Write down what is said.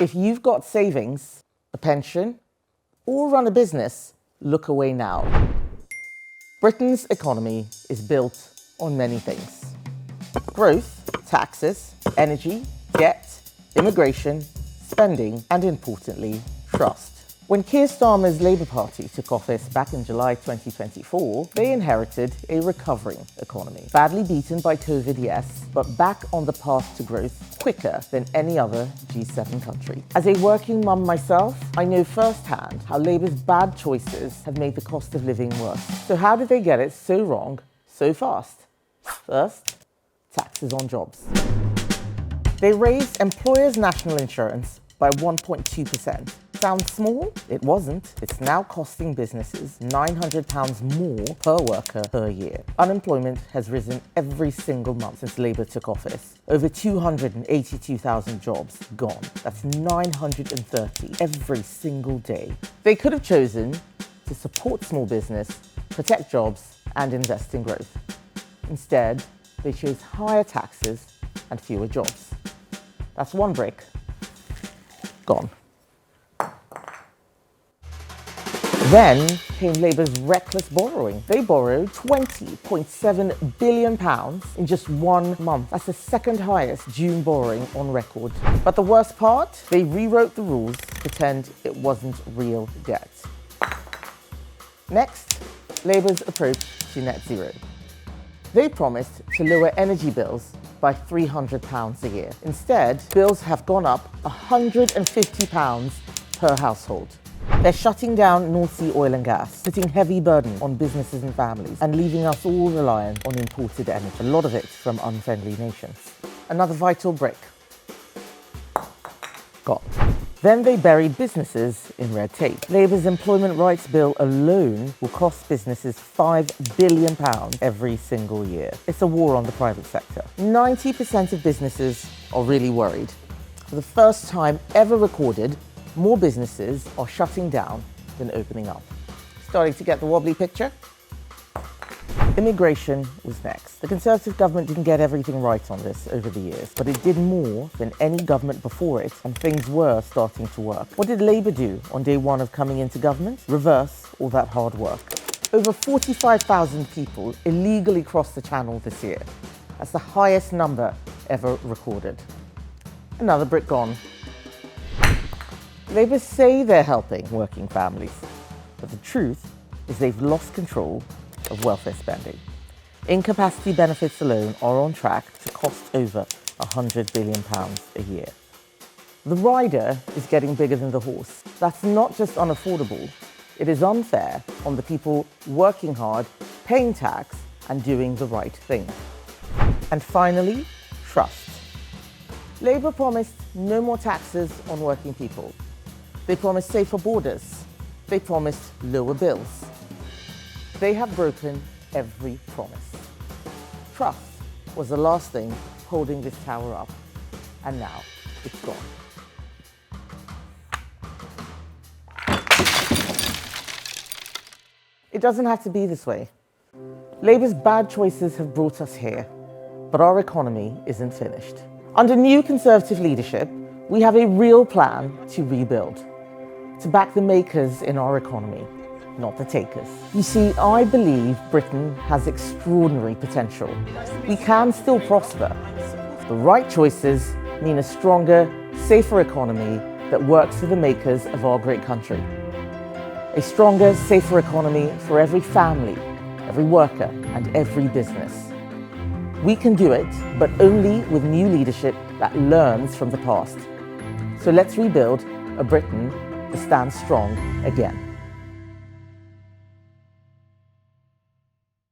If you've got savings, a pension, or run a business, look away now. Britain's economy is built on many things: growth, taxes, energy, debt, immigration, spending, and importantly, trust. When Keir Starmer's Labour Party took office back in July 2024, they inherited a recovering economy. Badly beaten by COVID, yes, but back on the path to growth quicker than any other G7 country. As a working mum myself, I know firsthand how Labour's bad choices have made the cost of living worse. So how did they get it so wrong so fast? First, taxes on jobs. They raised employers' national insurance by 1.2%. Sounds small? It wasn't. It's now costing businesses £900 more per worker per year. Unemployment has risen every single month since Labour took office. Over 282,000 jobs gone. That's 930 every single day. They could have chosen to support small business, protect jobs, and invest in growth. Instead, they chose higher taxes and fewer jobs. That's one brick gone. Then came Labour's reckless borrowing. They borrowed £20.7 billion in just 1 month. That's the second highest June borrowing on record. But the worst part? They rewrote the rules to pretend it wasn't real debt. Next, Labour's approach to net zero. They promised to lower energy bills by £300 a year. Instead, bills have gone up £150 per household. They're shutting down North Sea oil and gas, putting heavy burden on businesses and families, and leaving us all reliant on imported energy, a lot of it from unfriendly nations. Another vital brick gone. Then they buried businesses in red tape. Labour's Employment Rights Bill alone will cost businesses £5 billion every single year. It's a war on the private sector. 90% of businesses are really worried. For the first time ever recorded, more businesses are shutting down than opening up. Starting to get the wobbly picture? Immigration was next. The Conservative government didn't get everything right on this over the years, but it did more than any government before it, and things were starting to work. What did Labour do on day one of coming into government? Reverse all that hard work. Over 45,000 people illegally crossed the Channel this year. That's the highest number ever recorded. Another brick gone. Labour say they're helping working families, but the truth is they've lost control of welfare spending. Incapacity benefits alone are on track to cost over £100 billion a year. The rider is getting bigger than the horse. That's not just unaffordable, it is unfair on the people working hard, paying tax, and doing the right thing. And finally, trust. Labour promised no more taxes on working people. They promised safer borders. They promised lower bills. They have broken every promise. Trust was the last thing holding this tower up, and now it's gone. It doesn't have to be this way. Labour's bad choices have brought us here, but our economy isn't finished. Under new Conservative leadership, we have a real plan to rebuild, to back the makers in our economy, not the takers. You see, I believe Britain has extraordinary potential. We can still prosper. The right choices mean a stronger, safer economy that works for the makers of our great country. A stronger, safer economy for every family, every worker, and every business. We can do it, but only with new leadership that learns from the past. So let's rebuild a Britain to stand strong again.